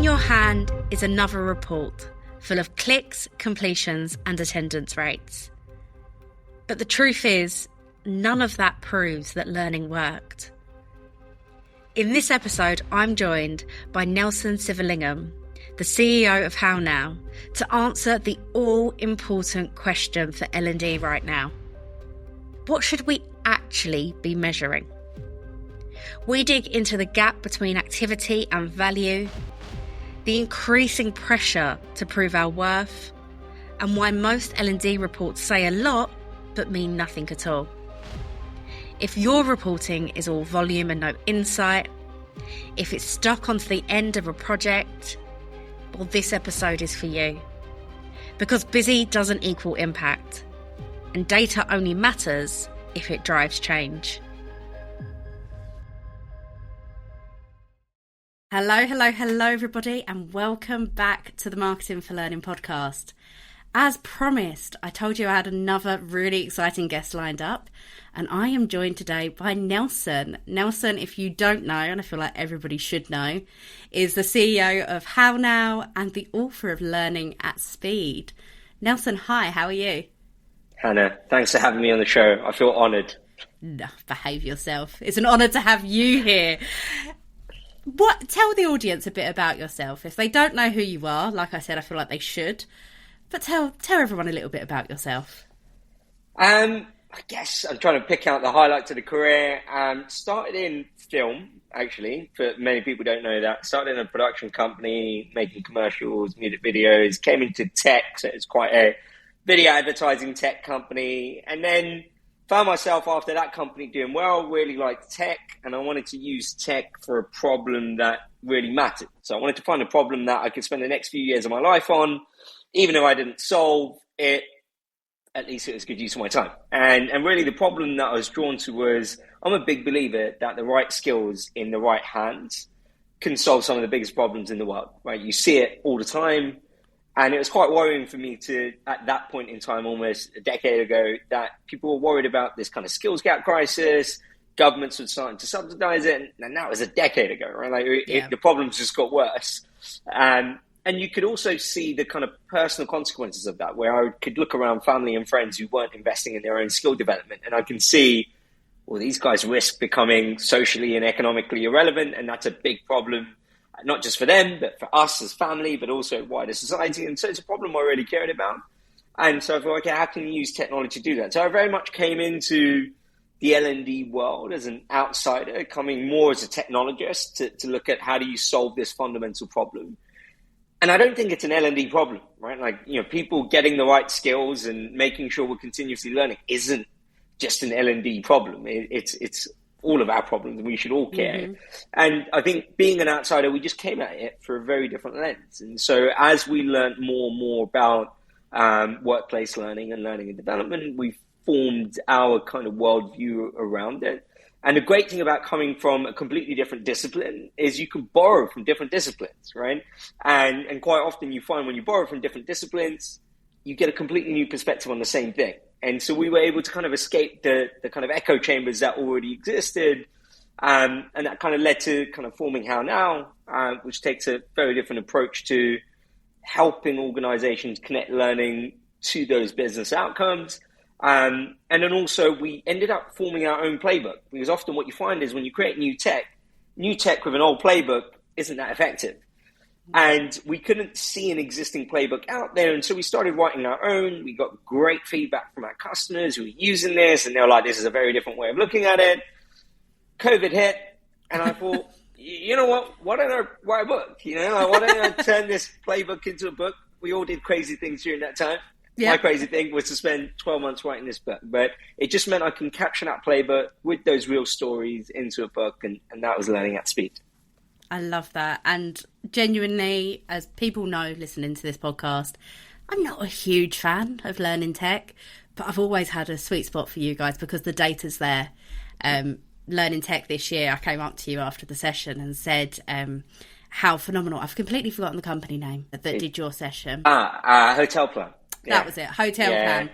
your hand is another report full of clicks, completions and attendance rates. But the truth is, none of that proves that learning worked. In this episode, I'm joined by Nelson Sivalingam, the CEO of How Now, to answer the all-important question for L&D right now. What should we actually be measuring? We dig into the gap between activity and value, the increasing pressure to prove our worth, and why most L&D reports say a lot but mean nothing at all. If your reporting is all volume and no insight, if it's stuck onto the end of a project, well, this episode is for you. Because busy doesn't equal impact, and data only matters if it drives change. Hello, everybody, and welcome back to the Marketing for Learning podcast. As promised, I told you I had another really exciting guest lined up, and I am joined today by Nelson. Nelson, if you don't know, and I feel like everybody should know, is the CEO of How Now and the author of Learning at Speed. Nelson, hi, how are you? Hannah, thanks for having me on the show. I feel honoured. No, behave yourself. It's an honour to have you here. Tell the audience a bit about yourself. If they don't know who you are, like I said, I feel like they should. But tell everyone a little bit about yourself. I guess I'm trying to pick out the highlights of the career. Started in film, actually, but many people don't know that. Started in a production company, making commercials, music videos, came into tech, so it's quite a video advertising tech company, and then found myself after that company doing well, really liked tech, and I wanted to use tech for a problem that really mattered. So I wanted to find a problem that I could spend the next few years of my life on. Even if I didn't solve it, at least it was good use of my time. And really the problem that I was drawn to was, I'm a big believer that the right skills in the right hands can solve some of the biggest problems in the world, right? You see it all the time. And it was quite worrying for me to, at that point in time, almost a decade ago, that people were worried about this kind of skills gap crisis. Governments were starting to subsidize it. And that was a decade ago, right? The problems just got worse. And you could also see the kind of personal consequences of that, where I could look around family and friends who weren't investing in their own skill development. And I can see, well, these guys risk becoming socially and economically irrelevant. And that's a big problem, not just for them, but for us as family, but also wider society. And so it's a problem I really cared about. And so I thought, okay, how can you use technology to do that? So I very much came into the L&D world as an outsider, coming more as a technologist to look at how do you solve this fundamental problem. And I don't think it's an L&D problem, right? Like, people getting the right skills and making sure we're continuously learning isn't just an L&D problem. It's all of our problems, and we should all care. Mm-hmm. And I think being an outsider, we just came at it for a very different lens. And so as we learned more and more about workplace learning and learning and development, we formed our kind of worldview around it. And the great thing about coming from a completely different discipline is you can borrow from different disciplines, right? And quite often you find when you borrow from different disciplines, you get a completely new perspective on the same thing. And so we were able to kind of escape the kind of echo chambers that already existed. And that kind of led to kind of forming How Now, which takes a very different approach to helping organizations connect learning to those business outcomes. And then also we ended up forming our own playbook, because often what you find is when you create new tech with an old playbook isn't that effective. And we couldn't see an existing playbook out there. And so we started writing our own. We got great feedback from our customers who were using this, and they were like, this is a very different way of looking at it. COVID hit, and I thought, you know what? Why don't I write a book? Why don't I turn this playbook into a book? We all did crazy things during that time. Yeah. My crazy thing was to spend 12 months writing this book, but it just meant I can capture that playbook with those real stories into a book, and that was Learning at Speed. I love that. And genuinely, as people know listening to this podcast, I'm not a huge fan of learning tech, but I've always had a sweet spot for you guys because the data's there. Learning tech this year, I came up to you after the session and said how phenomenal. I've completely forgotten the company name that did your session. Hotel Plan. That was it, Hotel Plan.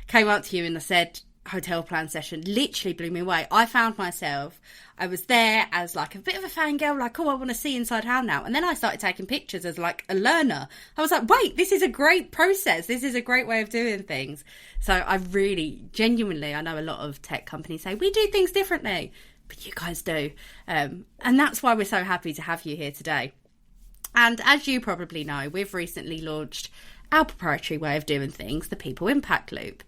Came up to you and I said, hotel plan session literally blew me away. I found myself, I was there as like a bit of a fangirl, like, oh, I want to see inside how now. And then I started taking pictures as like a learner. I was like, wait, this is a great process. This is a great way of doing things. So I really, genuinely, I know a lot of tech companies say, we do things differently, but you guys do. And that's why we're so happy to have you here today. And as you probably know, we've recently launched our proprietary way of doing things, the People Impact Loop.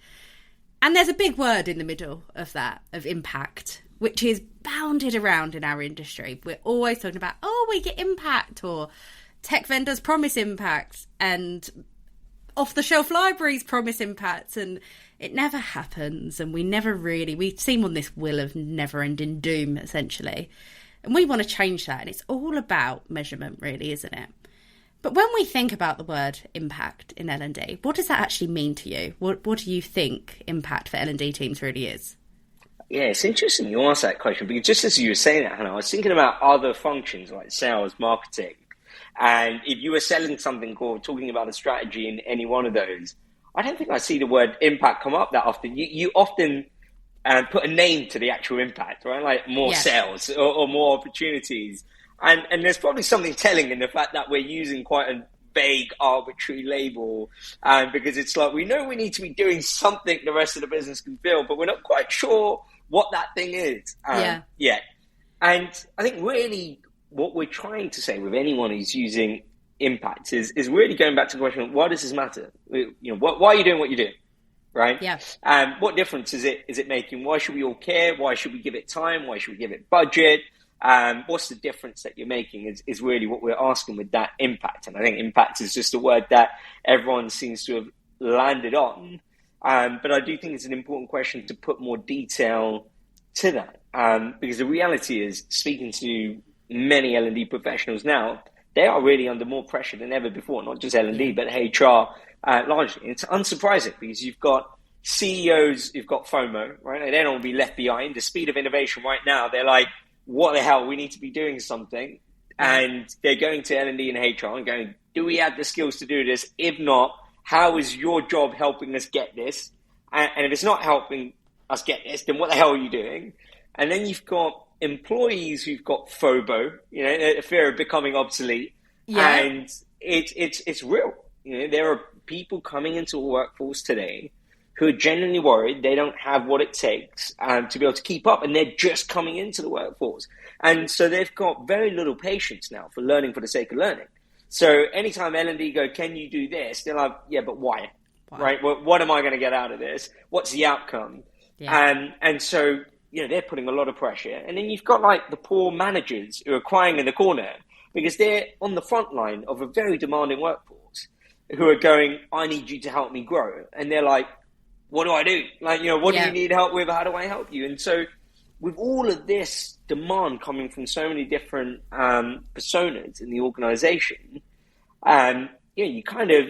And there's a big word in the middle of that, of impact, which is bounded around in our industry. We're always talking about, oh, we get impact, or tech vendors promise impact, and off-the-shelf libraries promise impact, and it never happens. And we seem on this wheel of never-ending doom, essentially. And we want to change that. And it's all about measurement, really, isn't it? But when we think about the word impact in L&D, what does that actually mean to you? What do you think impact for L&D teams really is? Yeah, it's interesting you asked that question, because just as you were saying that, Hannah, I was thinking about other functions like sales, marketing. And if you were selling something or talking about a strategy in any one of those, I don't think I see the word impact come up that often. You often put a name to the actual impact, right? Like more sales or more opportunities. And there's probably something telling in the fact that we're using quite a vague, arbitrary label, because it's like, we know we need to be doing something the rest of the business can feel, but we're not quite sure what that thing is yet. And I think really what we're trying to say with anyone who's using impact is really going back to the question, why does this matter? Why are you doing what you're doing? Right? Yeah. What difference is it making? Why should we all care? Why should we give it time? Why should we give it budget? What's the difference that you're making is really what we're asking with that impact. And I think impact is just a word that everyone seems to have landed on. But I do think it's an important question to put more detail to that. Because the reality is, speaking to many L&D professionals now, they are really under more pressure than ever before, not just L&D, but HR largely. And it's unsurprising because you've got CEOs who've got FOMO, right? They don't want to be left behind. The speed of innovation right now, they're like, what the hell, we need to be doing something. And they're going to L&D and HR and going, do we have the skills to do this? If not, how is your job helping us get this? And if it's not helping us get this, then what the hell are you doing? And then you've got employees who've got FOBO, the fear of becoming obsolete. Yeah. And it's real. There are people coming into a workforce today who are genuinely worried they don't have what it takes to be able to keep up, and they're just coming into the workforce. And so they've got very little patience now for learning for the sake of learning. So anytime L&D go, can you do this? They're like, yeah, but why? Right? What am I going to get out of this? What's the outcome? Yeah. And so, they're putting a lot of pressure. And then you've got like the poor managers who are crying in the corner because they're on the front line of a very demanding workforce who are going, I need you to help me grow. And they're like, what do I do? Like, what do you need help with? How do I help you? And so with all of this demand coming from so many different personas in the organization, you kind of,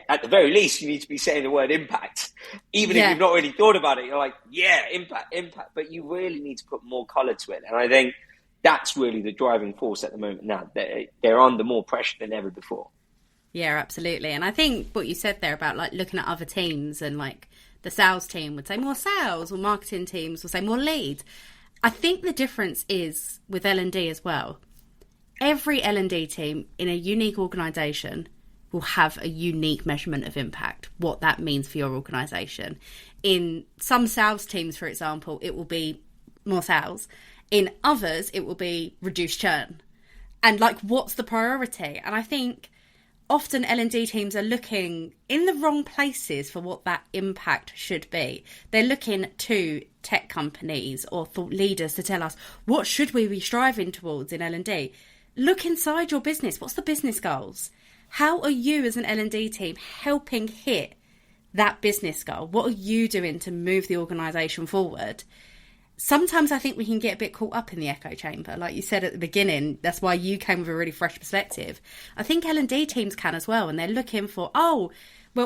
at the very least, you need to be saying the word impact. Even if you've not really thought about it, you're like, impact. But you really need to put more color to it. And I think that's really the driving force at the moment now. They're under more pressure than ever before. Yeah, absolutely. And I think what you said there about like looking at other teams and like the sales team would say more sales, or marketing teams will say more leads. I think the difference is with L&D as well. Every L&D team in a unique organisation will have a unique measurement of impact, what that means for your organisation. In some sales teams, for example, it will be more sales. In others, it will be reduced churn. And like, what's the priority? And I think often L&D teams are looking in the wrong places for what that impact should be. They're looking to tech companies or thought leaders to tell us, what should we be striving towards in L&D? Look inside your business. What's the business goals? How are you as an L&D team helping hit that business goal? What are you doing to move the organisation forward? Sometimes I think we can get a bit caught up in the echo chamber. Like you said at the beginning, that's why you came with a really fresh perspective. I think L&D teams can as well, and they're looking for,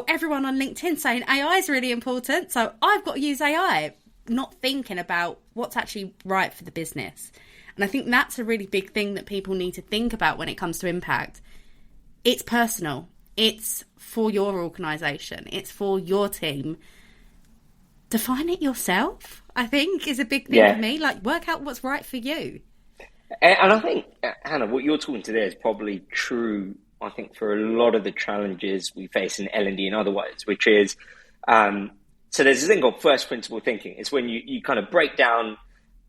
everyone on LinkedIn saying AI is really important, so I've got to use AI, not thinking about what's actually right for the business. And I think that's a really big thing that people need to think about when it comes to impact. It's personal. It's for your organisation. It's for your team. define it yourself, I think, is a big thing for me. Like, work out what's right for you. And I think, Hannah, what you're talking to there is probably true, I think, for a lot of the challenges we face in L&D and otherwise, which is, so there's this thing called first principle thinking. It's when you kind of break down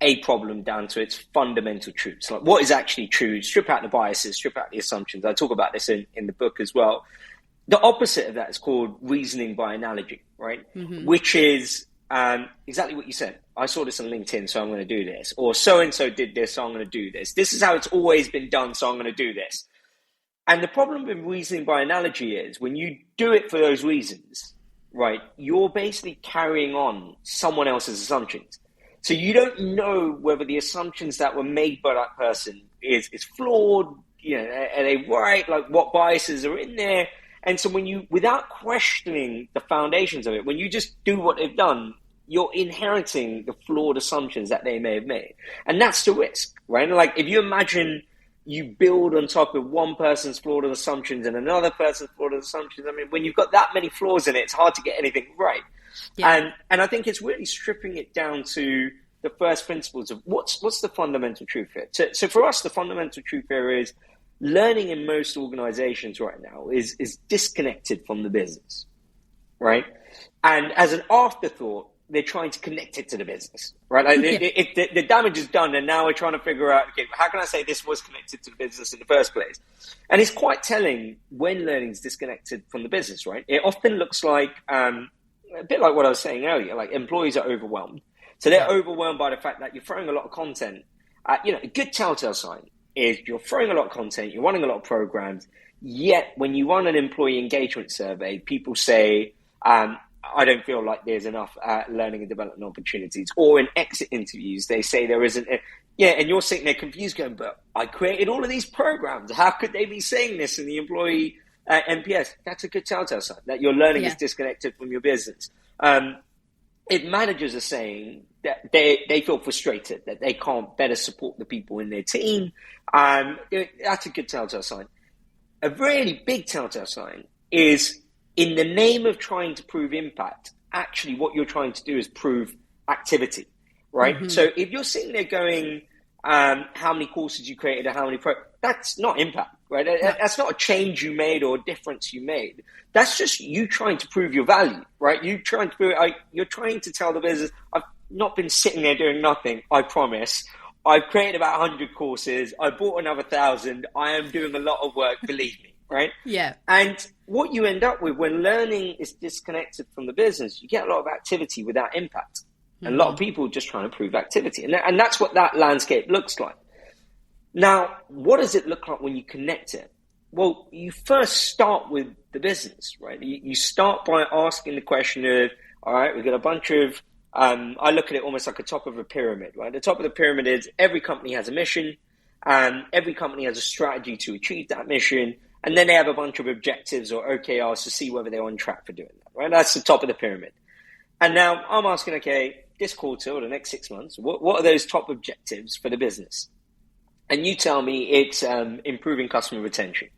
a problem down to its fundamental truths. Like, what is actually true? Strip out the biases, strip out the assumptions. I talk about this in the book as well. The opposite of that is called reasoning by analogy, right? Mm-hmm. Which is exactly what you said. I saw this on LinkedIn, so I'm going to do this. Or so-and-so did this, so I'm going to do this. This is how it's always been done, so I'm going to do this. And the problem with reasoning by analogy is when you do it for those reasons, right, you're basically carrying on someone else's assumptions. So you don't know whether the assumptions that were made by that person is flawed, are they right, like what biases are in there. And so when you, without questioning the foundations of it, when you just do what they've done, you're inheriting the flawed assumptions that they may have made. And that's the risk, right? Like if you imagine you build on top of one person's flawed assumptions and another person's flawed assumptions, I mean, when you've got that many flaws in it, it's hard to get anything right. Yeah. And I think it's really stripping it down to the first principles of what's the fundamental truth here. So for us, the fundamental truth here is learning in most organizations right now is disconnected from the business, right? And as an afterthought, they're trying to connect it to the business, right? Like the damage is done, and now we're trying to figure out, okay, how can I say this was connected to the business in the first place? And it's quite telling when learning is disconnected from the business, right? It often looks like a bit like what I was saying earlier, like employees are overwhelmed. So they're overwhelmed by the fact that you're throwing a lot of content. A good telltale sign is you're throwing a lot of content, you're running a lot of programs, yet when you run an employee engagement survey, people say, I don't feel like there's enough learning and development opportunities. Or in exit interviews, they say there isn't. And you're sitting there confused going, but I created all of these programs. How could they be saying this in the employee NPS? That's a good telltale sign that your learning is disconnected from your business. If managers are saying that they feel frustrated, that they can't better support the people in their team, that's a good telltale sign. A really big telltale sign is in the name of trying to prove impact, actually what you're trying to do is prove activity, right? Mm-hmm. So if you're sitting there going, how many courses you created or how many that's not impact, right? No. That's not a change you made or a difference you made. That's just you trying to prove your value, right? You're trying to tell the business, I've not been sitting there doing nothing, I promise. I've created about 100 courses. I bought another 1,000. I am doing a lot of work, believe me, right? Yeah. And what you end up with when learning is disconnected from the business, you get a lot of activity without impact. Mm-hmm. And a lot of people just trying to prove activity. And that's what that landscape looks like. Now, what does it look like when you connect it? Well, you first start with the business, right? You start by asking the question of, all right, we've got a bunch of, I look at it almost like a top of a pyramid, right? The top of the pyramid is every company has a mission, and every company has a strategy to achieve that mission, and then they have a bunch of objectives or OKRs to see whether they're on track for doing that, right? That's the top of the pyramid. And now I'm asking, okay, this quarter or the next 6 months, what are those top objectives for the business? And you tell me it's improving customer retention,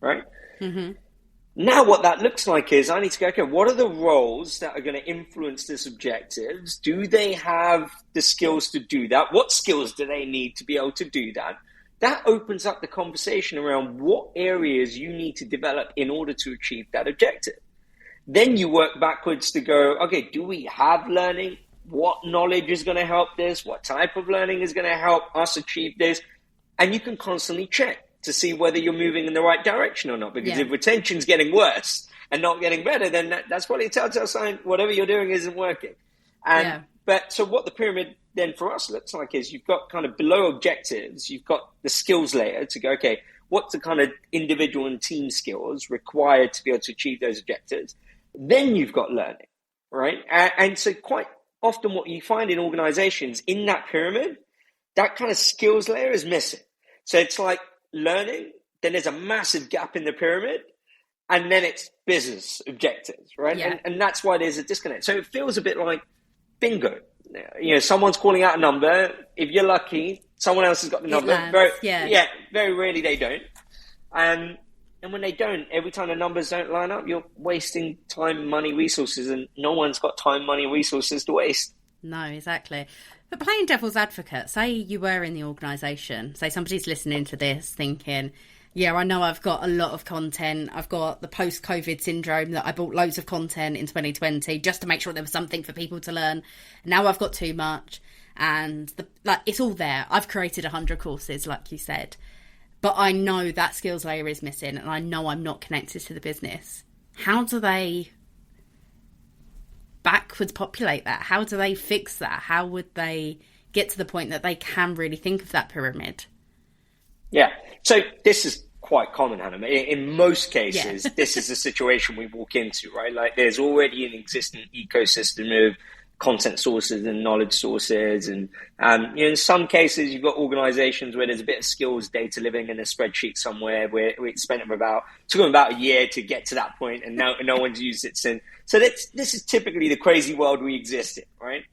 right? Mm-hmm. Now what that looks like is I need to go, okay, what are the roles that are going to influence these objectives? Do they have the skills to do that? What skills do they need to be able to do that? That opens up the conversation around what areas you need to develop in order to achieve that objective. Then you work backwards to go, okay, do we have learning? What knowledge is going to help this? What type of learning is going to help us achieve this? And you can constantly check to see whether you're moving in the right direction or not. Because if retention's getting worse and not getting better, then that's probably a telltale sign whatever you're doing isn't working. But so what the pyramid then for us looks like is you've got kind of below objectives, you've got the skills layer to go, okay, what's the kind of individual and team skills required to be able to achieve those objectives? Then you've got learning, right? And so quite often what you find in organizations in that pyramid, that kind of skills layer is missing. So it's like learning, then there's a massive gap in the pyramid, and then it's business objectives, right? Yeah. And that's why there's a disconnect. So it feels a bit like bingo. You know, someone's calling out a number. If you're lucky, someone else has got the number. Very rarely they don't. And And when they don't, every time the numbers don't line up, you're wasting time, money, resources, and no one's got time, money, resources to waste. No, exactly. But playing devil's advocate, say you were in the organisation, say somebody's listening to this thinking, yeah, I know I've got a lot of content. I've got the post-COVID syndrome that I bought loads of content in 2020 just to make sure there was something for people to learn. Now I've got too much and it's all there. I've created 100 courses, like you said, but I know that skills layer is missing and I know I'm not connected to the business. How do they backwards populate that? How do they fix that? How would they get to the point that they can really think of that pyramid? Yeah, so this is quite common, Hannah. In most cases, this is a situation we walk into, right? Like there's already an existing ecosystem of content sources and knowledge sources. And in some cases, you've got organizations where there's a bit of skills data living in a spreadsheet somewhere where we spent them took them about a year to get to that point, and now no one's used it since. So this is typically the crazy world we exist in, right?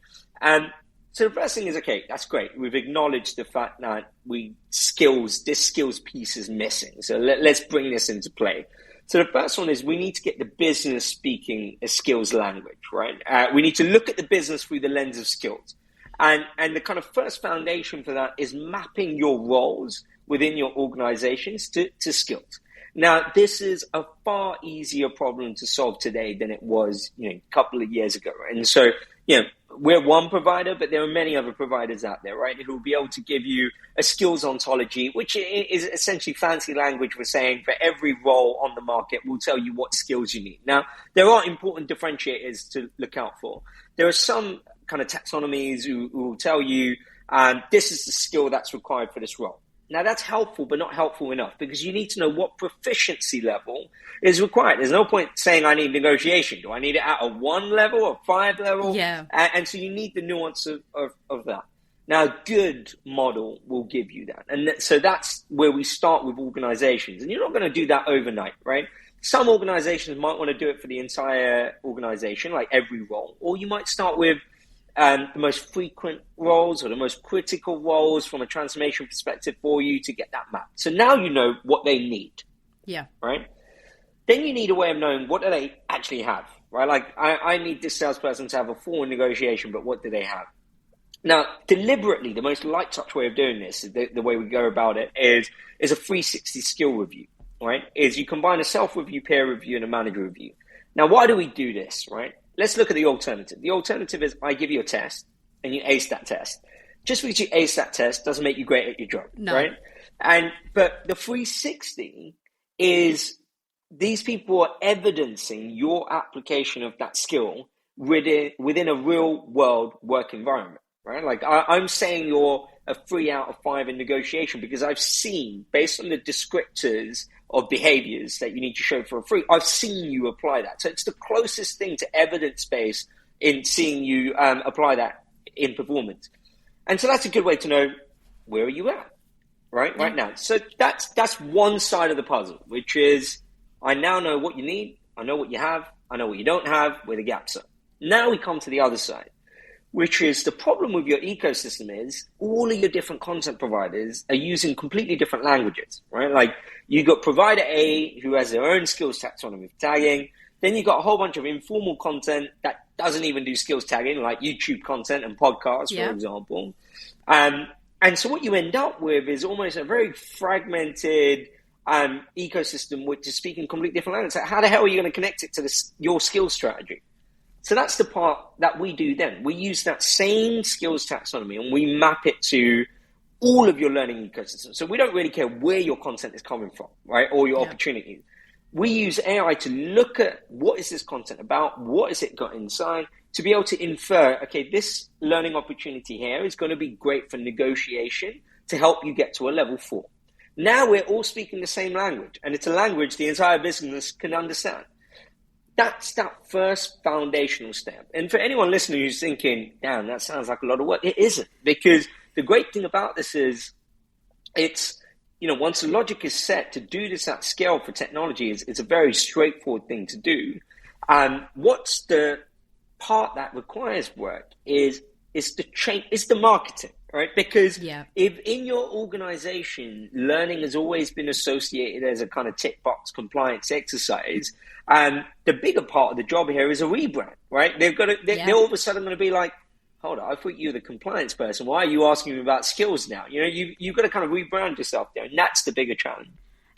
So the first thing is, okay, that's great. We've acknowledged the fact that this skills piece is missing. So let's bring this into play. So the first one is we need to get the business speaking a skills language, right? We need to look at the business through the lens of skills. And the kind of first foundation for that is mapping your roles within your organizations to skills. Now, this is a far easier problem to solve today than it was, a couple of years ago. And so, we're one provider, but there are many other providers out there, right, who will be able to give you a skills ontology, which is essentially fancy language for saying for every role on the market, we'll tell you what skills you need. Now, there are important differentiators to look out for. There are some kind of taxonomies who will tell you this is the skill that's required for this role. Now, that's helpful, but not helpful enough because you need to know what proficiency level is required. There's no point saying I need negotiation. Do I need it at a 1 level or 5 level? Yeah. And so you need the nuance of that. Now, a good model will give you that. And so that's where we start with organizations. And you're not going to do that overnight, right? Some organizations might want to do it for the entire organization, like every role. Or you might start with the most frequent roles or the most critical roles from a transformation perspective for you to get that map. So now you know what they need. Yeah. Right? Then you need a way of knowing what do they actually have, right? Like I need this salesperson to have a full negotiation, but what do they have? Now, deliberately, the most light touch way of doing this, the way we go about it is a 360 skill review, right? Is you combine a self-review, peer review, and a manager review. Now, why do we do this, right? Let's look at the alternative. The alternative is I give you a test and you ace that test. Just because you ace that test doesn't make you great at your job, right? But the 360 is these people are evidencing your application of that skill within a real world work environment, right? Like I'm saying you're a 3 out of 5 in negotiation because I've seen, based on the descriptors of behaviors that you need to show for a 3, I've seen you apply that. So it's the closest thing to evidence-based in seeing you apply that in performance. And so that's a good way to know where are you at, right now. So that's one side of the puzzle, which is I now know what you need, I know what you have, I know what you don't have, where the gaps are. Now we come to the other side, which is the problem with your ecosystem is all of your different content providers are using completely different languages, right? Like you got provider A who has their own skills taxonomy for tagging. Then you got a whole bunch of informal content that doesn't even do skills tagging, like YouTube content and podcasts, for example. And so what you end up with is almost a very fragmented ecosystem which is speaking completely different languages. So how the hell are you going to connect it to your skills strategy? So that's the part that we do then. We use that same skills taxonomy and we map it to all of your learning ecosystem. So we don't really care where your content is coming from, right? Or your opportunities. We use AI to look at what is this content about? What has it got inside? To be able to infer, okay, this learning opportunity here is going to be great for negotiation to help you get to a level 4. Now we're all speaking the same language, and it's a language the entire business can understand. That's that first foundational step. And for anyone listening who's thinking, damn, that sounds like a lot of work, it isn't. Because the great thing about this is it's, once the logic is set to do this at scale for technology, it's a very straightforward thing to do. What's the part that requires work is the marketing, right? Because Yeah. if in your organization, learning has always been associated as a kind of tick box compliance exercise, the bigger part of the job here is a rebrand, right? They're all of a sudden going to be like, hold on, I thought you were the compliance person. Why are you asking me about skills now? You've got to kind of rebrand yourself there, and that's the bigger challenge.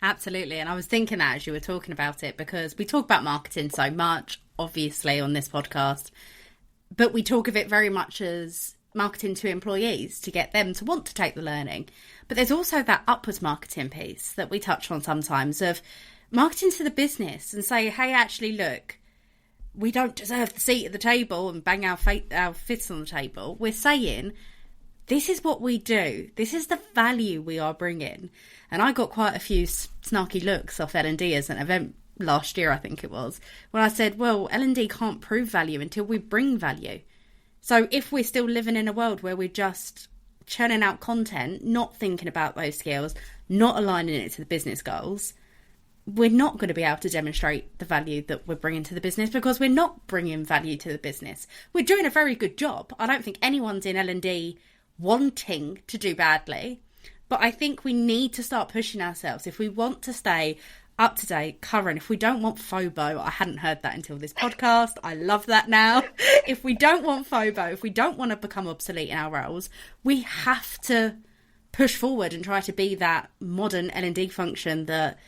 Absolutely. And I was thinking that as you were talking about it, because we talk about marketing so much, obviously, on this podcast, but we talk of it very much as marketing to employees to get them to want to take the learning. But there's also that upwards marketing piece that we touch on sometimes of marketing to the business and say, hey, actually, look, we don't deserve the seat at the table and bang our fists on the table. We're saying, this is what we do. This is the value we are bringing. And I got quite a few snarky looks off L&D as an event last year, I think it was, when I said, well, L&D can't prove value until we bring value. So if we're still living in a world where we're just churning out content, not thinking about those skills, not aligning it to the business goals, we're not going to be able to demonstrate the value that we're bringing to the business, because we're not bringing value to the business. We're doing a very good job. I don't think anyone's in L&D wanting to do badly, but I think we need to start pushing ourselves if we want to stay up to date, current. If we don't want FOBO, I hadn't heard that until this podcast. I love that now. If we don't want FOBO, if we don't want to become obsolete in our roles, we have to push forward and try to be that modern L&D function that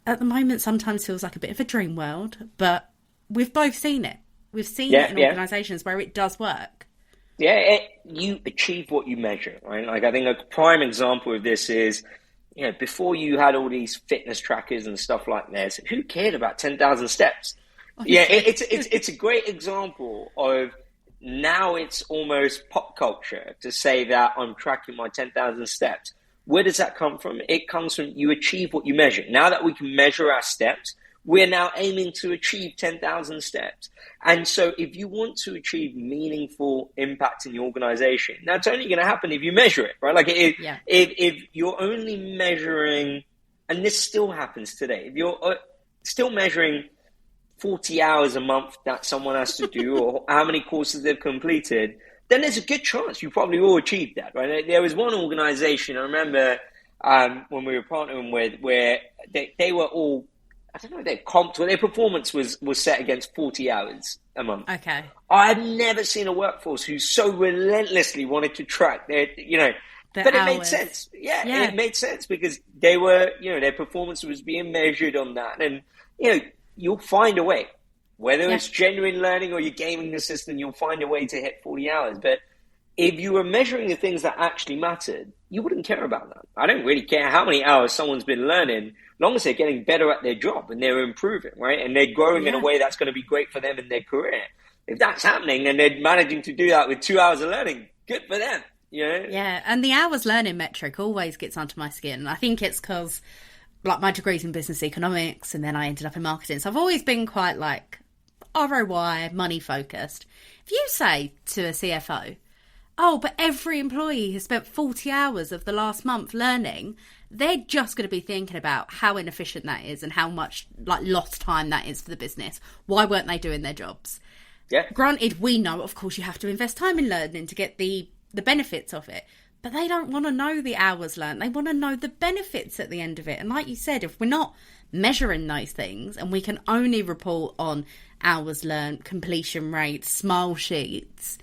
at the moment sometimes feels like a bit of a dream world, but we've both seen it. We've seen it in organisations where it does work. Yeah, you achieve what you measure, right? Like, I think a prime example of this is, before you had all these fitness trackers and stuff like this, who cared about 10,000 steps? It's a great example of, now it's almost pop culture to say that I'm tracking my 10,000 steps. Where does that come from? It comes from you achieve what you measure. Now that we can measure our steps, we're now aiming to achieve 10,000 steps. And so if you want to achieve meaningful impact in your organization, that's only going to happen if you measure it, right? Like if you're only measuring, and this still happens today, if you're still measuring 40 hours a month that someone has to do or how many courses they've completed, then there's a good chance you probably will achieve that, right? There was one organization I remember when we were partnering with where they were all, I don't know if they comped, or their performance was set against 40 hours a month. Okay. I've never seen a workforce who so relentlessly wanted to track their, but it made sense. Yeah, it made sense because they were, their performance was being measured on that. And, you'll find a way. Whether it's genuine learning or you're gaming the system, you'll find a way to hit 40 hours. But if you were measuring the things that actually mattered, you wouldn't care about that. I don't really care how many hours someone's been learning, as long as they're getting better at their job and they're improving, right? And they're growing in a way that's going to be great for them in their career. If that's happening and they're managing to do that with 2 hours of learning, good for them, Yeah, and the hours learning metric always gets under my skin. I think it's because, like, my degree's in business economics and then I ended up in marketing. So I've always been quite, like, ROI, money focused. If you say to a CFO, oh, but every employee has spent 40 hours of the last month learning, they're just going to be thinking about how inefficient that is and how much lost time that is for the business. Why weren't they doing their jobs? Yeah. Granted, we know, of course, you have to invest time in learning to get the benefits of it. But they don't want to know the hours learned. They want to know the benefits at the end of it. And like you said, if we're not measuring those things and we can only report on hours learned, completion rates, smile sheets,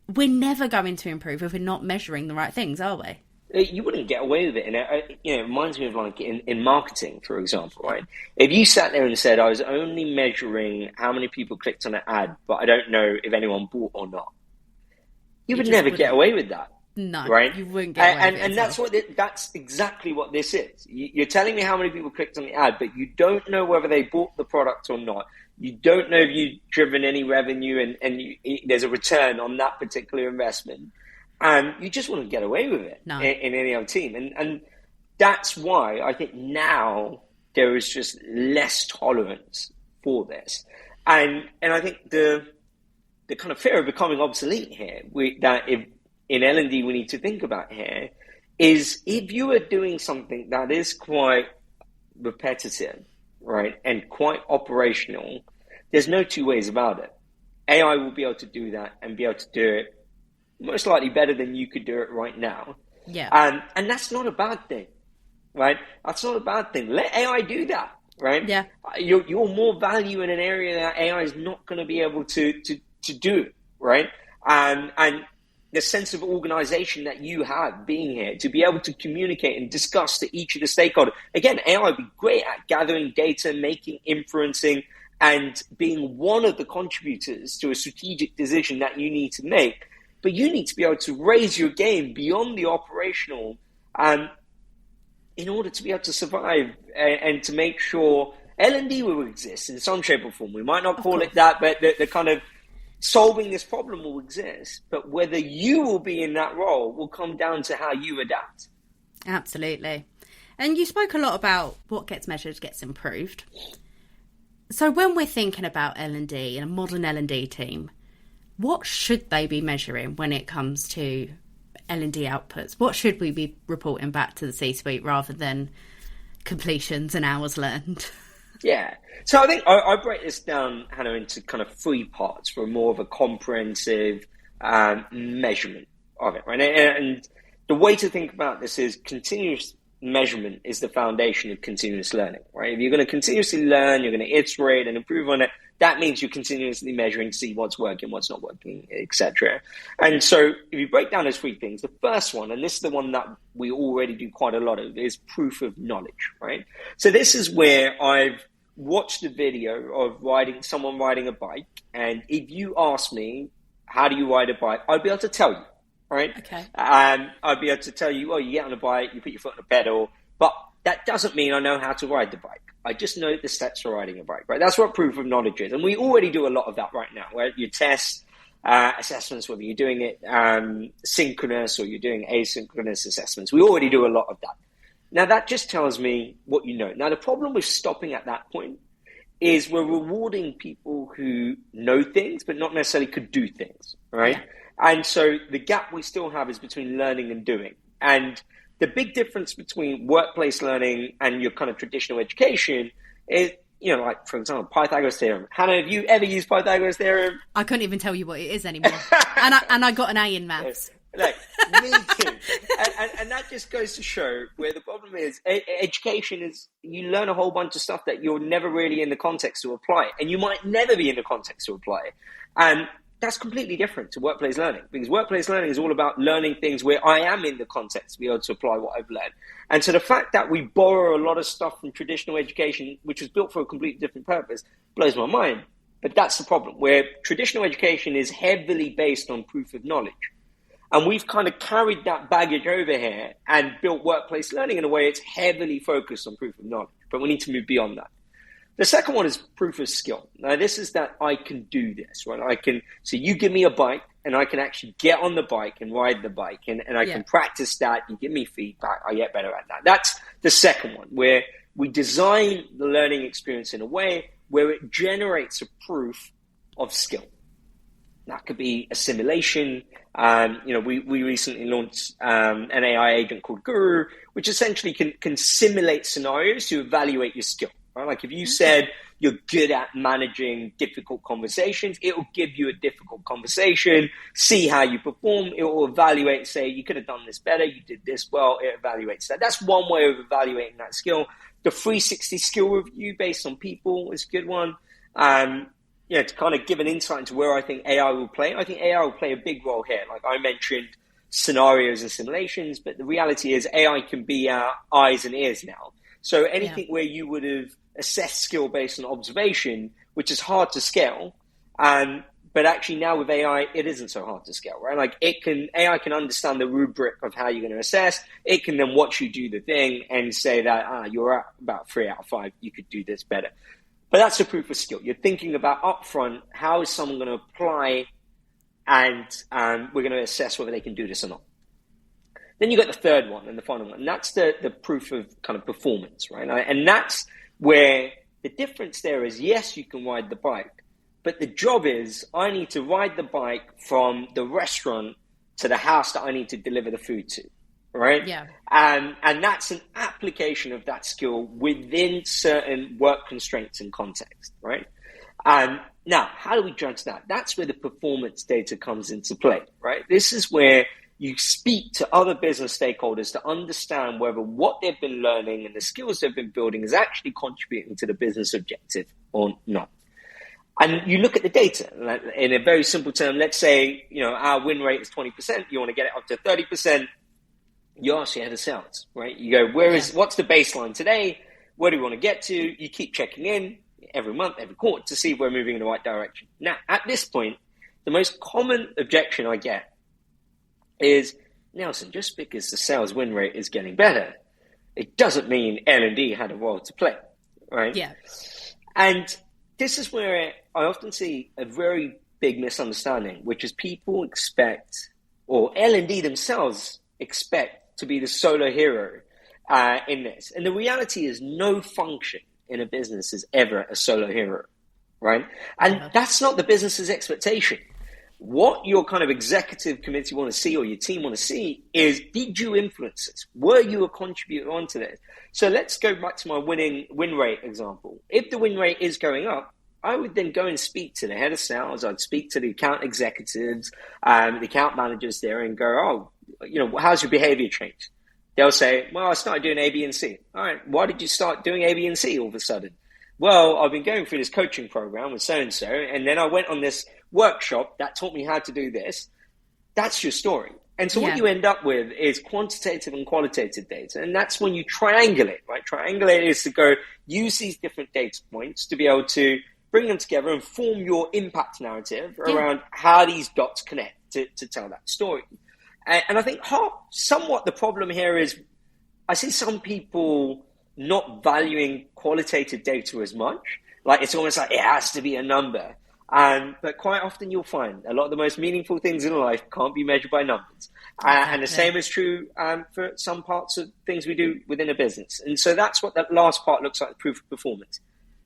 we're never going to improve if we're not measuring the right things, are we? You wouldn't get away with it. And it reminds me of like in marketing, for example, right? If you sat there and said, I was only measuring how many people clicked on an ad, but I don't know if anyone bought or not, you would never get away with that. No, right? You wouldn't get away with it. That's exactly what this is. You're telling me how many people clicked on the ad, but you don't know whether they bought the product or not. You don't know if you've driven any revenue and there's a return on that particular investment. And you just wouldn't get away with it in any other team. And that's why I think now there is just less tolerance for this. And I think the kind of fear of becoming obsolete here, that if in L&D we need to think about here, is if you are doing something that is quite repetitive, right, and quite operational, there's no two ways about it. AI will be able to do that and be able to do it most likely better than you could do it right now. Yeah. And that's not a bad thing, right? That's not a bad thing. Let AI do that, right? Yeah. You're more value in an area that AI is not going to be able to do, right? And the sense of organization that you have being here to be able to communicate and discuss to each of the stakeholders. Again, AI would be great at gathering data, making inferencing, and being one of the contributors to a strategic decision that you need to make. But you need to be able to raise your game beyond the operational in order to be able to survive and to make sure L&D will exist in some shape or form. We might not call it that, but the kind of solving this problem will exist, but whether you will be in that role will come down to how you adapt. Absolutely. And you spoke a lot about what gets measured gets improved. So when we're thinking about L&D and a modern L&D team, what should they be measuring when it comes to L&D outputs? What should we be reporting back to the C-suite rather than completions and hours learned? Yeah. So I think I break this down, Hannah, into kind of 3 parts for more of a comprehensive measurement of it, right? And the way to think about this is continuous measurement is the foundation of continuous learning, right? If you're going to continuously learn, you're going to iterate and improve on it. That means you're continuously measuring to see what's working, what's not working, etc. And so if you break down those 3 things, the first one, and this is the one that we already do quite a lot of, is proof of knowledge, right? So this is where I've watched a video of someone riding a bike, and if you ask me, how do you ride a bike? I'd be able to tell you, right? Okay. I'd be able to tell you, well, you get on a bike, you put your foot on the pedal, but that doesn't mean I know how to ride the bike. I just know the steps for riding a bike, right? That's what proof of knowledge is. And we already do a lot of that right now, where you test assessments, whether you're doing it synchronous or you're doing asynchronous assessments. We already do a lot of that. Now, that just tells me what you know. Now, the problem with stopping at that point is we're rewarding people who know things, but not necessarily could do things, right? Yeah. And so the gap we still have is between learning and doing. And the big difference between workplace learning and your kind of traditional education is, like, for example, Pythagoras theorem. Hannah, have you ever used Pythagoras theorem? I couldn't even tell you what it is anymore. and I got an A in maths. Like, me too. And that just goes to show where the problem is. Education is, you learn a whole bunch of stuff that you're never really in the context to apply it. And you might never be in the context to apply it. And that's completely different to workplace learning, because workplace learning is all about learning things where I am in the context to be able to apply what I've learned. And so the fact that we borrow a lot of stuff from traditional education, which was built for a completely different purpose, blows my mind. But that's the problem, where traditional education is heavily based on proof of knowledge. And we've kind of carried that baggage over here and built workplace learning in a way it's heavily focused on proof of knowledge. But we need to move beyond that. The second one is proof of skill. Now, this is that I can do this, right? So you give me a bike and I can actually get on the bike and ride the bike and I can practice that. You give me feedback. I get better at that. That's the second one, where we design the learning experience in a way where it generates a proof of skill. That could be a simulation. We recently launched an AI agent called Guru, which essentially can simulate scenarios to evaluate your skill. Right? Like if you said you're good at managing difficult conversations, it will give you a difficult conversation, see how you perform. It will evaluate, say, you could have done this better, you did this well, it evaluates that. That's one way of evaluating that skill. The 360 skill review based on people is a good one. To kind of give an insight into where I think AI will play. I think AI will play a big role here. Like I mentioned, scenarios and simulations, but the reality is AI can be our eyes and ears now. So anything where you would have assessed skill based on observation, which is hard to scale, but actually now with AI, it isn't so hard to scale, right? Like AI can understand the rubric of how you're going to assess. It can then watch you do the thing and say that you're at about 3 out of 5. You could do this better. But that's the proof of skill. You're thinking about upfront, how is someone going to apply, and we're going to assess whether they can do this or not. Then you got the third one and the final one, and that's the proof of kind of performance, right? And that's where the difference there is, yes, you can ride the bike, but the job is I need to ride the bike from the restaurant to the house that I need to deliver the food to, right? Yeah. And that's an application of that skill within certain work constraints and context, right? Now, Now, how do we judge that? That's where the performance data comes into play, right? This is where you speak to other business stakeholders to understand whether what they've been learning and the skills they've been building is actually contributing to the business objective or not. And you look at the data in a very simple term. Let's say, our win rate is 20%. You want to get it up to 30%. You ask your head of sales, right? You go, what's the baseline today? Where do we want to get to? You keep checking in every month, every quarter to see if we're moving in the right direction. Now, at this point, the most common objection I get is, Nelson, just because the sales win rate is getting better, it doesn't mean L&D had a role to play, right? Yeah. And this is where I often see a very big misunderstanding, which is people expect, or L&D themselves expect to be the solo hero in this. And the reality is no function in a business is ever a solo hero, right? And that's not the business's expectation. What your kind of executive committee want to see or your team want to see is, did you influence this? Were you a contributor onto this? So let's go back to my win rate example. If the win rate is going up, I would then go and speak to the head of sales. I'd speak to the account executives, the account managers there and go, how's your behavior change? They'll say, well, I started doing A, B, and C. All right, why did you start doing A, B, and C all of a sudden? Well, I've been going through this coaching program with so-and-so, and then I went on this workshop that taught me how to do this. That's your story. And so what you end up with is quantitative and qualitative data. And that's when you triangulate, right? Triangulate is to go use these different data points to be able to bring them together and form your impact narrative around how these dots connect to tell that story. And I think somewhat the problem here is I see some people not valuing qualitative data as much. Like it's almost like it has to be a number. But quite often you'll find a lot of the most meaningful things in life can't be measured by numbers. And the same is true for some parts of things we do within a business. And so that's what that last part looks like, the proof of performance.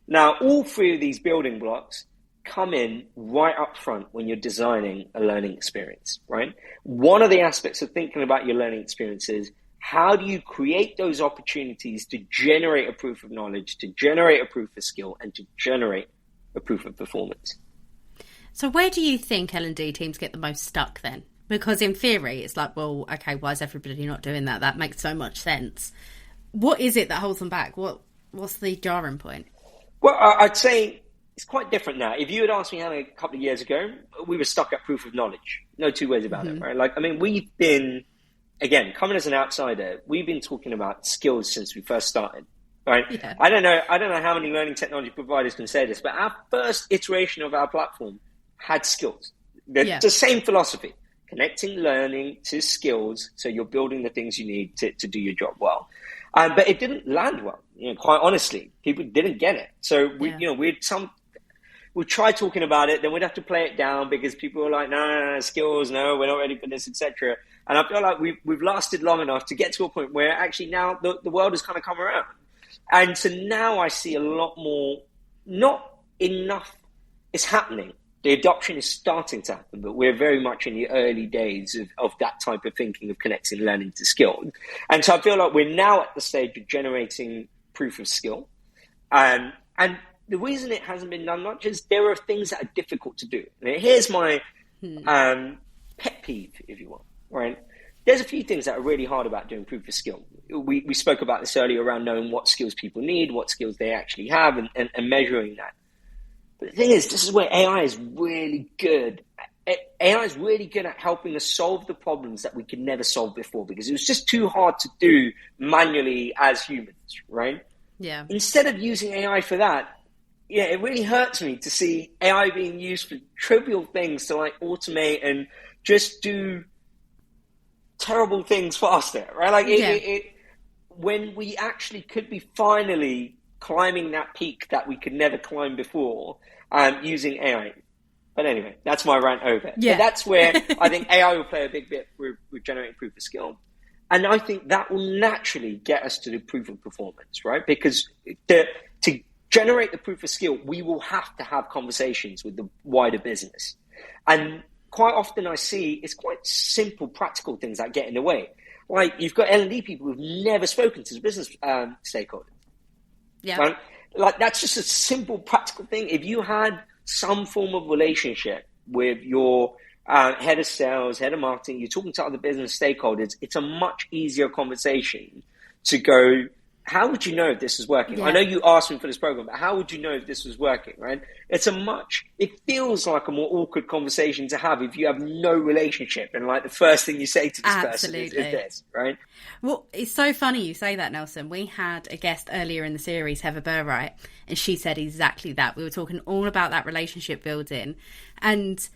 Now, all three of these building blocks come in right up front when you're designing a learning experience, right? One of the aspects of thinking about your learning experience is, how do you create those opportunities to generate a proof of knowledge, to generate a proof of skill, and to generate a proof of performance? So where do you think L&D teams get the most stuck then? Because in theory, it's like, well, okay, why is everybody not doing that? That makes so much sense. What is it that holds them back? What's the jarring point? Well, I'd say it's quite different now. If you had asked me a couple of years ago, we were stuck at proof of knowledge. No two ways about it, right? We've been, again, coming as an outsider, we've been talking about skills since we first started, right? Yeah. I don't know how many learning technology providers can say this, but our first iteration of our platform had skills. The same philosophy, connecting learning to skills, so you're building the things you need to do your job well. But it didn't land well, quite honestly. People didn't get it. So we'd try talking about it, then we'd have to play it down because people were like, no, skills, no, we're not ready for this, etc. And I feel like we've lasted long enough to get to a point where actually now the world has kind of come around. And so now I see a lot more, not enough is happening. The adoption is starting to happen, but we're very much in the early days of that type of thinking of connecting learning to skill. And so I feel like we're now at the stage of generating proof of skill. And the reason it hasn't been done much is there are things that are difficult to do. Now, here's my pet peeve, if you want, right? There's a few things that are really hard about doing proof of skill. We spoke about this earlier around knowing what skills people need, what skills they actually have, and measuring that. But the thing is, this is where AI is really good. AI is really good at helping us solve the problems that we could never solve before because it was just too hard to do manually as humans, right? Yeah. Instead of using AI for that, it really hurts me to see AI being used for trivial things to like automate and just do terrible things faster, right? When we actually could be finally climbing that peak that we could never climb before using AI. But anyway, that's my rant over. Yeah. But that's where I think AI will play a big bit with generating proof of skill. And I think that will naturally get us to the proof of performance, right? Because to generate the proof of skill, we will have to have conversations with the wider business. And quite often I see it's quite simple, practical things that get in the way. Like you've got L&D people who've never spoken to the business stakeholders. Yeah. Right? Like that's just a simple, practical thing. If you had some form of relationship with your head of sales, head of marketing, you're talking to other business stakeholders, it's a much easier conversation to go, how would you know if this is working? Yeah. I know you asked me for this program, but how would you know if this was working, right? It feels like a more awkward conversation to have if you have no relationship and like the first thing you say to this person is this, right? Well, it's so funny you say that, Nelson. We had a guest earlier in the series, Heather Burwright, and she said exactly that. We were talking all about that relationship building, and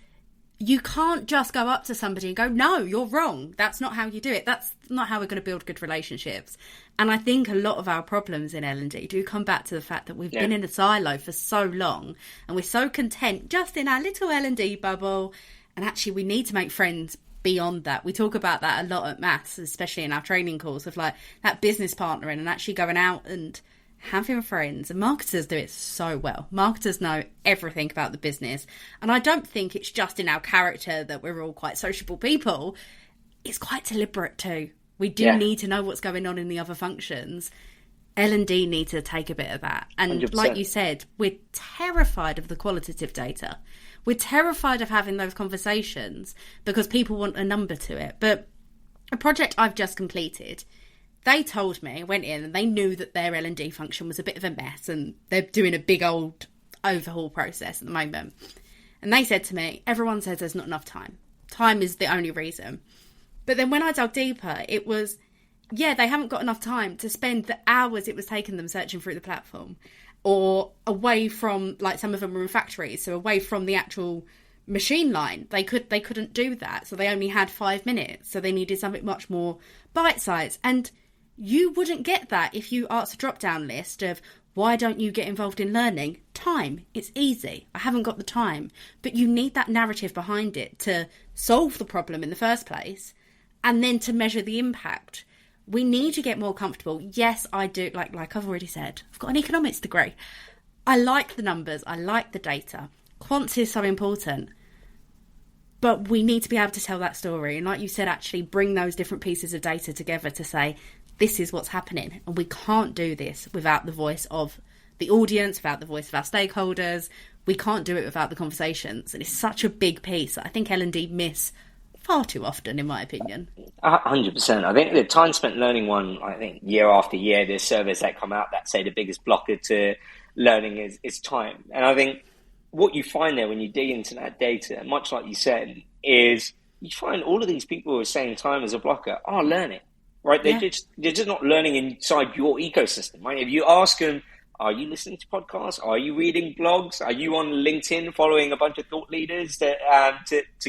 you can't just go up to somebody and go, no, you're wrong. That's not how you do it. That's not how we're going to build good relationships. And I think a lot of our problems in L&D do come back to the fact that we've been in a silo for so long and we're so content just in our little L&D bubble. And actually we need to make friends beyond that. We talk about that a lot at Maths, especially in our training calls, of like that business partnering and actually going out and having friends. And marketers do it so well. Marketers know everything about the business. And I don't think it's just in our character that we're all quite sociable people. It's quite deliberate too. We do need to know what's going on in the other functions. L&D need to take a bit of that. And 100%. Like you said, we're terrified of the qualitative data. We're terrified of having those conversations because people want a number to it. But a project I've just completed, they told me, went in and they knew that their L&D function was a bit of a mess and they're doing a big old overhaul process at the moment. And they said to me, everyone says there's not enough time. Time is the only reason. But then when I dug deeper, it was, they haven't got enough time to spend the hours it was taking them searching through the platform, or away from, like some of them were in factories, so away from the actual machine line. They couldn't do that, so they only had 5 minutes, so they needed something much more bite-sized. And you wouldn't get that if you asked a drop-down list of, why don't you get involved in learning? Time. It's easy. I haven't got the time. But you need that narrative behind it to solve the problem in the first place, and then to measure the impact. We need to get more comfortable. Yes, I do. Like I've already said, I've got an economics degree. I like the numbers. I like the data. Quants is so important. But we need to be able to tell that story. And like you said, actually bring those different pieces of data together to say, this is what's happening. And we can't do this without the voice of the audience, without the voice of our stakeholders. We can't do it without the conversations. And it's such a big piece that I think L&D miss far too often, in my opinion. 100%. I think the time spent learning one, I think year after year, there's surveys that come out that say the biggest blocker to learning is time. And I think what you find there when you dig into that data, much like you said, is you find all of these people who are saying time as a blocker are learning, right? They're just not learning inside your ecosystem, right? If you ask them, are you listening to podcasts? Are you reading blogs? Are you on LinkedIn following a bunch of thought leaders to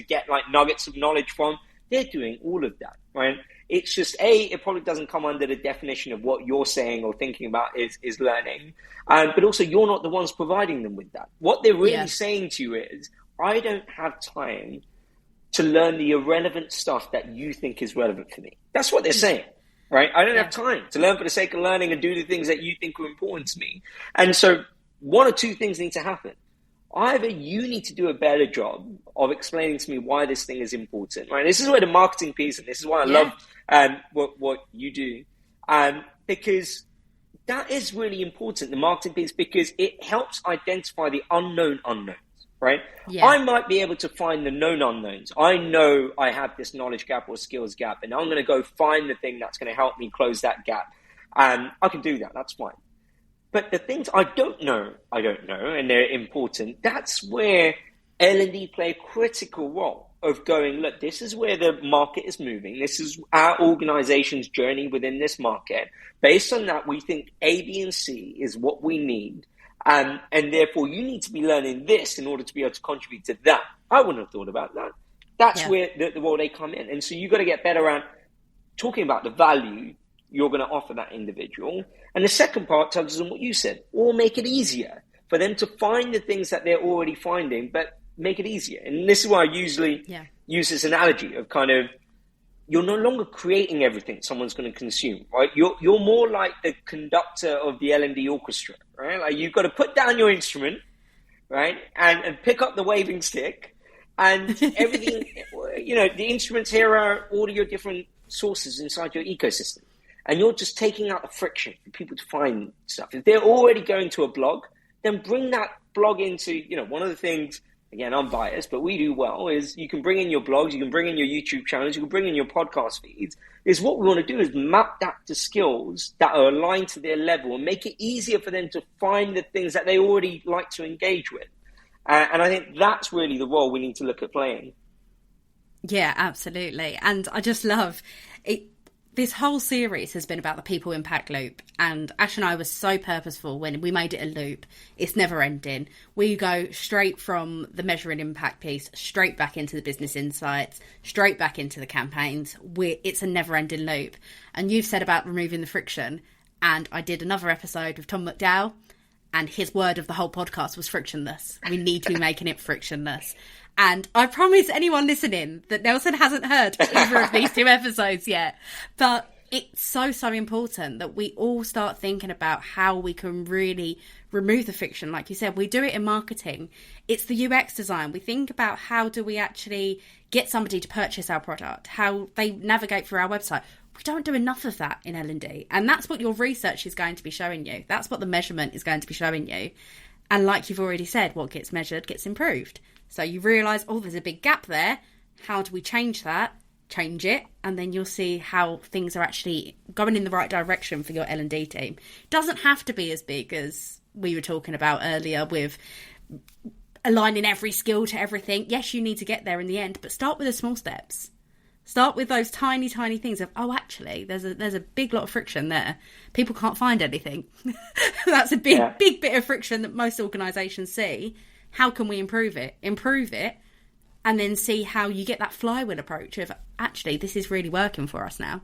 get like nuggets of knowledge from? They're doing all of that, right? It's just, it probably doesn't come under the definition of what you're saying or thinking about is learning. But also you're not the ones providing them with that. What they're really saying to you is, I don't have time to learn the irrelevant stuff that you think is relevant for me. That's what they're saying. Right? I don't have time to learn for the sake of learning and do the things that you think are important to me. And so one or two things need to happen. Either you need to do a better job of explaining to me why this thing is important, right? This is where the marketing piece, and this is why I love what you do, because that is really important, the marketing piece, because it helps identify the unknown unknowns. Right? Yeah. I might be able to find the known unknowns. I know I have this knowledge gap or skills gap, and I'm going to go find the thing that's going to help me close that gap. And I can do that. That's fine. But the things I don't know, and they're important. That's where L&D play a critical role of going, look, this is where the market is moving. This is our organization's journey within this market. Based on that, we think A, B, and C is what we need. And therefore, you need to be learning this in order to be able to contribute to that. I wouldn't have thought about that. That's where the role they come in. And so you've got to get better around talking about the value you're going to offer that individual. And the second part touches on what you said, or make it easier for them to find the things that they're already finding, but make it easier. And this is why I usually use this analogy of kind of, you're no longer creating everything someone's going to consume, right? You're more like the conductor of the L&D orchestra, right? Like you've got to put down your instrument, right? And pick up the waving stick and everything, the instruments here are all of your different sources inside your ecosystem. And you're just taking out the friction for people to find stuff. If they're already going to a blog, then bring that blog into, one of the things, again, I'm biased, but we do well, is you can bring in your blogs, you can bring in your YouTube channels, you can bring in your podcast feeds. Is what we want to do is map that to skills that are aligned to their level and make it easier for them to find the things that they already like to engage with. And I think that's really the role we need to look at playing. Yeah, absolutely. And I just love it. This whole series has been about the people impact loop, and Ash and I were so purposeful when we made it a loop. It's never ending. We go straight from the measure and impact piece, straight back into the business insights, straight back into the campaigns. It's a never ending loop. And you've said about removing the friction, and I did another episode with Tom McDowell, and his word of the whole podcast was frictionless. We need to be making it frictionless. And I promise anyone listening that Nelson hasn't heard either of these 2 episodes yet. But it's so, so important that we all start thinking about how we can really remove the friction. Like you said, we do it in marketing. It's the UX design. We think about how do we actually get somebody to purchase our product, how they navigate through our website. We don't do enough of that in L&D. And that's what your research is going to be showing you. That's what the measurement is going to be showing you. And like you've already said, what gets measured gets improved. So you realise, there's a big gap there. How do we change that? Change it. And then you'll see how things are actually going in the right direction for your L&D team. It doesn't have to be as big as we were talking about earlier with aligning every skill to everything. Yes, you need to get there in the end, but start with the small steps. Start with those tiny, tiny things of, actually, there's a big lot of friction there. People can't find anything. That's a big bit of friction that most organisations see. How can we improve it, and then see how you get that flywheel approach of, actually, this is really working for us now.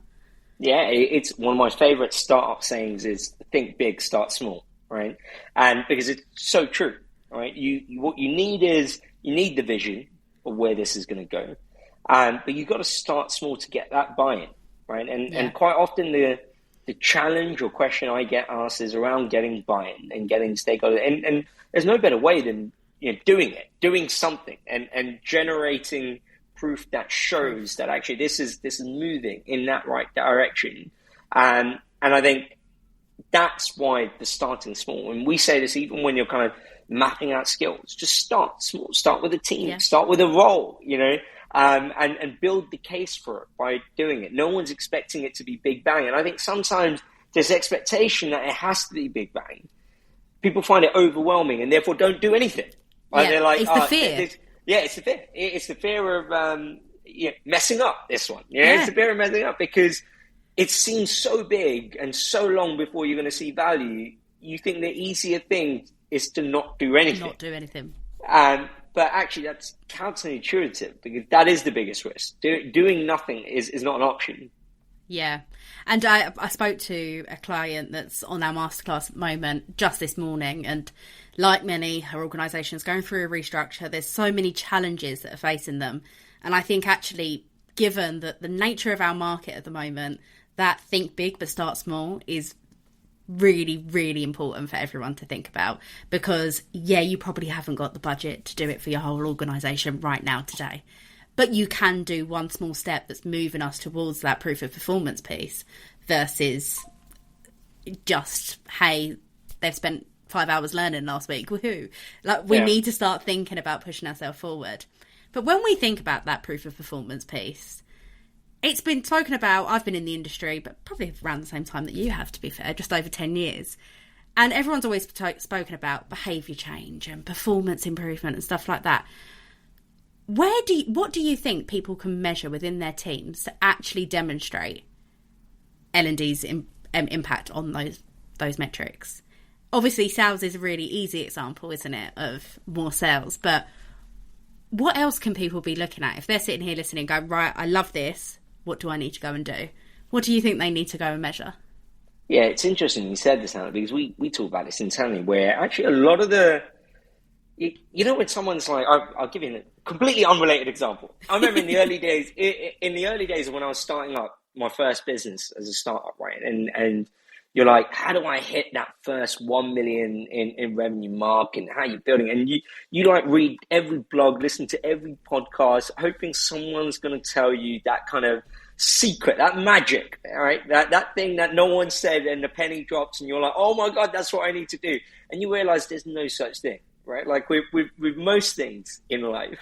Yeah, it's one of my favourite startup sayings is think big, start small, right? And because it's so true, right? What you need is, you need the vision of where this is going to go. But you've got to start small to get that buy-in, right? And quite often the challenge or question I get asked is around getting buy-in and getting stakeholders. And there's no better way than doing something and generating proof that shows that actually this is moving in that right direction. And I think that's why the starting small. And we say this even when you're kind of mapping out skills, just start small, start with a team, start with a role, and build the case for it by doing it. No one's expecting it to be big bang. And I think sometimes there's expectation that it has to be big bang. People find it overwhelming and therefore don't do anything. Right? They're like, it's the fear. It's the fear. It's the fear of messing up this one. It's the fear of messing up because it seems so big and so long before you're going to see value. You think the easier thing is to not do anything. But actually, that's counterintuitive because that is the biggest risk. Doing nothing is not an option. Yeah. And I spoke to a client that's on our masterclass at the moment just this morning, and like many, her organisation's going through a restructure. There's so many challenges that are facing them. And I think actually, given that the nature of our market at the moment, that think big but start small is really, really important for everyone to think about, because you probably haven't got the budget to do it for your whole organisation right now today, but you can do one small step that's moving us towards that proof of performance piece versus just, hey, they've spent 5 hours learning last week, woohoo. Like, we need to start thinking about pushing ourselves forward. But when we think about that proof of performance piece, it's been spoken about. I've been in the industry, but probably around the same time that you have, to be fair, just over 10 years. And everyone's always spoken about behaviour change and performance improvement and stuff like that. What do you think people can measure within their teams to actually demonstrate L&D's impact on those metrics? Obviously, sales is a really easy example, isn't it, of more sales. But what else can people be looking at? If they're sitting here listening going, right, I love this, what do I need to go and do? What do you think they need to go and measure? Yeah, it's interesting you said this, Anna, because we talk about this internally, where actually a lot of the, when someone's like, I'll give you a completely unrelated example. I remember in the early days when I was starting up my first business as a startup, right? And you're like, how do I hit that first 1 million in revenue mark, and how are you building? And you like read every blog, listen to every podcast, hoping someone's going to tell you that kind of secret, that magic, right? That thing that no one said, and the penny drops and you're like, oh my God, that's what I need to do. And you realize there's no such thing, right? Like with most things in life,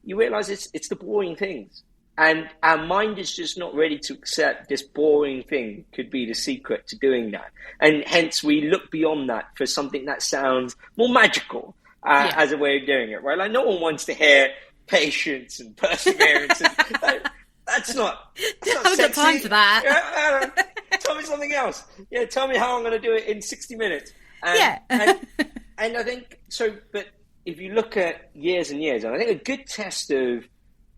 you realize it's the boring things. And our mind is just not ready to accept this boring thing could be the secret to doing that. And hence we look beyond that for something that sounds more magical as a way of doing it, right? Like no one wants to hear patience and perseverance. And, that's not I haven't got time for that. Tell me something else. Yeah, tell me how I'm going to do it in 60 minutes. And I think so. But if you look at years and years, and I think a good test of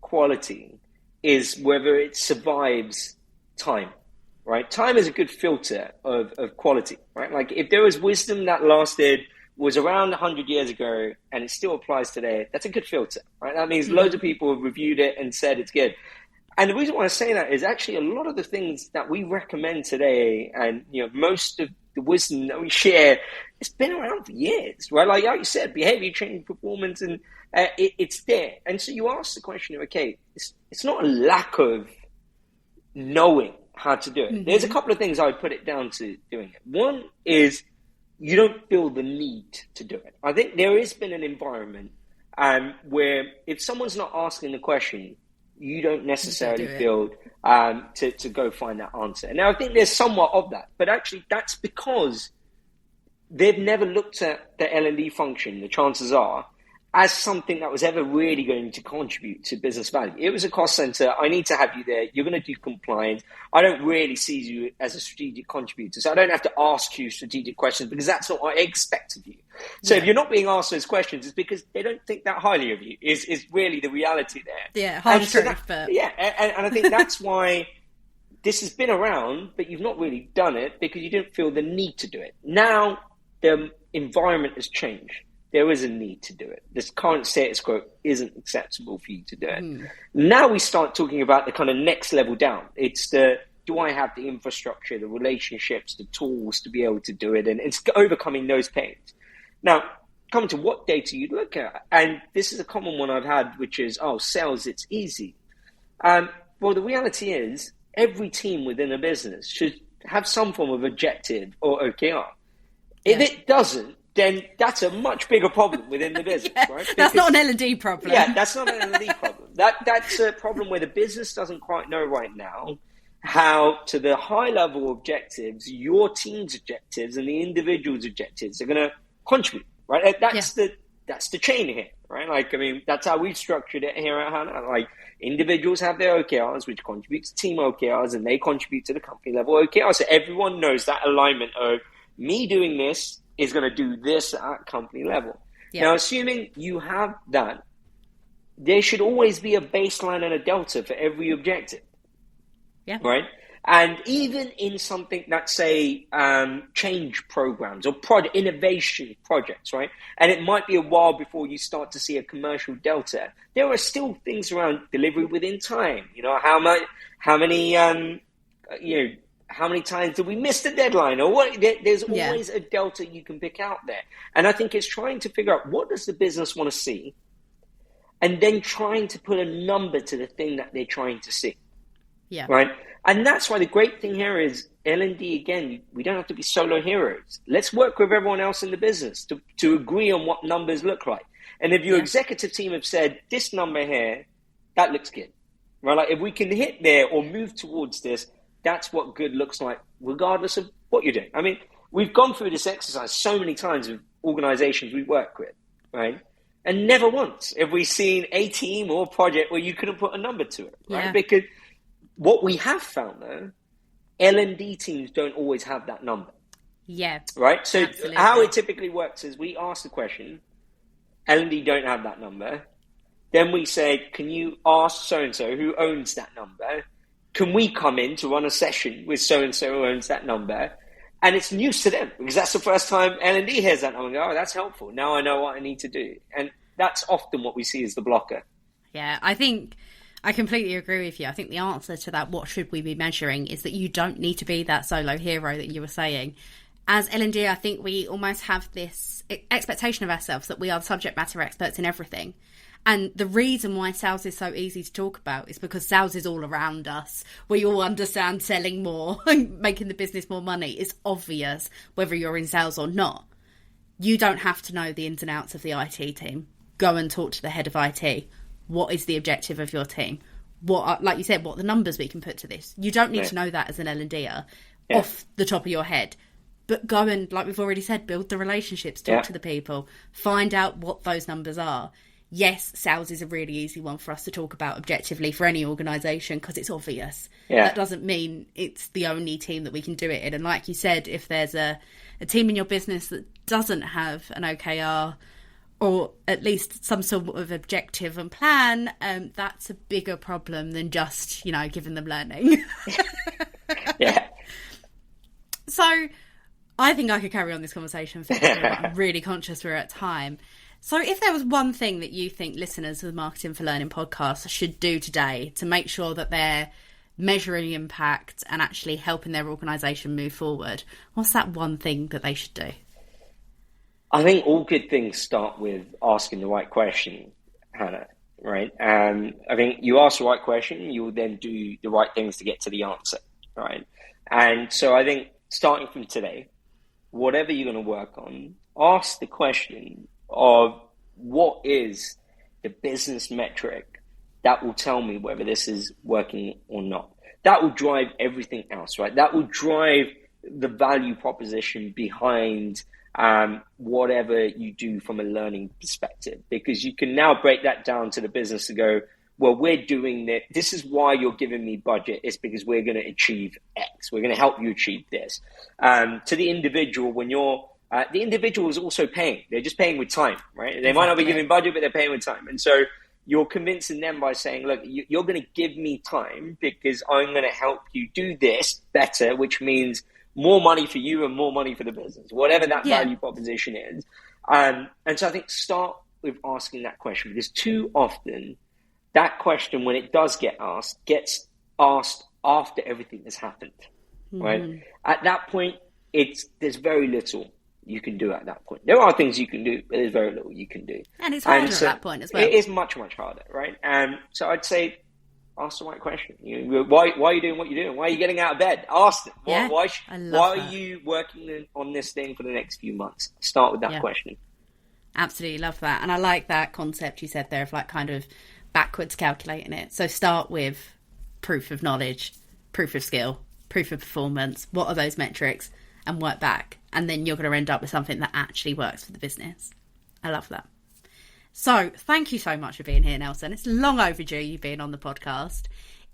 quality is whether it survives time, right? Time is a good filter of quality, right? Like if there was wisdom that was around 100 years ago and it still applies today, that's a good filter, right? That means loads of people have reviewed it and said it's good. And the reason why I say that is actually a lot of the things that we recommend today and, most of the wisdom that we share, it's been around for years, right? Like you said, behavior, change, performance, and it's there. And so you ask the question of, okay, it's not a lack of knowing how to do it. There's a couple of things I would put it down to doing it. One is you don't feel the need to do it. I think there has been an environment where if someone's not asking the question, you don't necessarily feel to go find that answer. Now, I think there's somewhat of that, but actually that's because they've never looked at the L&D function, the chances are, as something that was ever really going to contribute to business value. It was a cost center. I need to have you there. You're going to do compliance. I don't really see you as a strategic contributor. So I don't have to ask you strategic questions because that's not what I expect of you. So if you're not being asked those questions, it's because they don't think that highly of you is really the reality there. Yeah, hard truth. Yeah, and I think that's why this has been around, but you've not really done it because you didn't feel the need to do it. Now the environment has changed. There is a need to do it. This current status quo isn't acceptable for you to do it. Now we start talking about the kind of next level down. It's do I have the infrastructure, the relationships, the tools to be able to do it? And it's overcoming those pains. Now, coming to what data you look at, and this is a common one I've had, which is, sales, it's easy. Well, the reality is every team within a business should have some form of objective or OKR. If it doesn't, then that's a much bigger problem within the business, right? That's not an L&D problem. Yeah, that's not an L&D problem. That's a problem where the business doesn't quite know right now how to the high level objectives, your team's objectives and the individual's objectives are going to contribute, right? That's the chain here, right? Like, I mean, that's how we've structured it here at HANA. Like, individuals have their OKRs, which contribute to team OKRs, and they contribute to the company level OKRs. So everyone knows that alignment of me doing this is going to do this at company level. Now, assuming you have that, there should always be a baseline and a delta for every objective. Right? And even in something that, say, change programs or innovation projects, right? And it might be a while before you start to see a commercial delta. There are still things around delivery within time. How many times did we miss the deadline or what? There's always a delta you can pick out there. And I think it's trying to figure out what does the business want to see and then trying to put a number to the thing that they're trying to see. Right. And that's why the great thing here is L&D, again, we don't have to be solo heroes. Let's work with everyone else in the business to agree on what numbers look like. And if your executive team have said this number here, that looks good. Right. Like if we can hit there or move towards this, that's what good looks like, regardless of what you're doing. I mean, we've gone through this exercise so many times with organizations we work with, right? And never once have we seen a team or project where you couldn't put a number to it, right? Because what we have found, though, L&D teams don't always have that number. Right? So how it typically works is we ask the question, L&D don't have that number. Then we say, can you ask so-and-so who owns that number? Can we come in to run a session with so-and-so who owns that number? And it's news to them because that's the first time L&D hears that number and go, that's helpful. Now I know what I need to do. And that's often what we see as the blocker. Yeah, I think I completely agree with you. I think the answer to that, what should we be measuring, is that you don't need to be that solo hero that you were saying. As L&D, I think we almost have this expectation of ourselves that we are the subject matter experts in everything. And the reason why sales is so easy to talk about is because sales is all around us. We all understand selling more and making the business more money. It's obvious whether you're in sales or not. You don't have to know the ins and outs of the IT team. Go and talk to the head of IT. What is the objective of your team? What are, like you said, what are the numbers we can put to this? You don't need to know that as an L&D'er off the top of your head. But go and, like we've already said, build the relationships, talk to the people, find out what those numbers are. Yes, sales is a really easy one for us to talk about objectively for any organisation because it's obvious. Yeah. That doesn't mean it's the only team that we can do it in. And like you said, if there's a team in your business that doesn't have an OKR or at least some sort of objective and plan, that's a bigger problem than just, giving them learning. Yeah. So I think I could carry on this conversation for but I'm really conscious we're at time. So if there was one thing that you think listeners of the Marketing for Learning podcast should do today to make sure that they're measuring impact and actually helping their organisation move forward, what's that one thing that they should do? I think all good things start with asking the right question, Hannah, right? And I think you ask the right question, you will then do the right things to get to the answer, right? And so I think starting from today, whatever you're going to work on, ask the question of what is the business metric that will tell me whether this is working or not. That will drive everything else, right? That will drive the value proposition behind whatever you do from a learning perspective, because you can now break that down to the business to go, well, we're doing this. This is why you're giving me budget. It's because we're going to achieve X. We're going to help you achieve this. To the individual, when you're the individual is also paying. They're just paying with time, right? They might not be giving budget, but they're paying with time. And so you're convincing them by saying, look, you're going to give me time because I'm going to help you do this better, which means more money for you and more money for the business, whatever that value proposition is. And so I think start with asking that question, because too often that question, when it does get asked, gets asked after everything has happened, right? At that point, there's very little you can do at that point. There are things you can do, but there's very little you can do. And it's harder at that point as well. It is much, much harder, right? So I'd say ask the right question. Why are you doing what you're doing? Why are you getting out of bed? Ask them. Why are you working on this thing for the next few months? Start with that question. Absolutely love that. And I like that concept you said there of like kind of backwards calculating it. So start with proof of knowledge, proof of skill, proof of performance. What are those metrics? And work back. And then you're going to end up with something that actually works for the business. I love that. So thank you so much for being here, Nelson. It's long overdue you being on the podcast.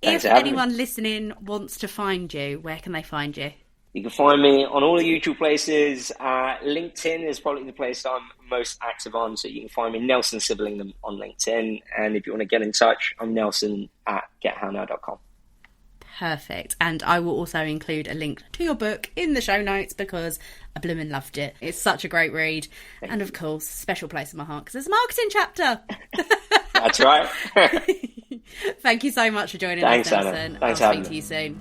If anyone listening wants to find you, where can they find you? You can find me on all the usual places. LinkedIn is probably the place I'm most active on. So you can find me Nelson Sivalingam on LinkedIn. And if you want to get in touch, I'm Nelson@gethownow.com. Perfect. And I will also include a link to your book in the show notes because I bloomin' loved it. It's such a great read. And of course, special place in my heart because there's a marketing chapter. That's right. Thank you so much for joining us, Nelson. Thanks, I'll speak to you soon.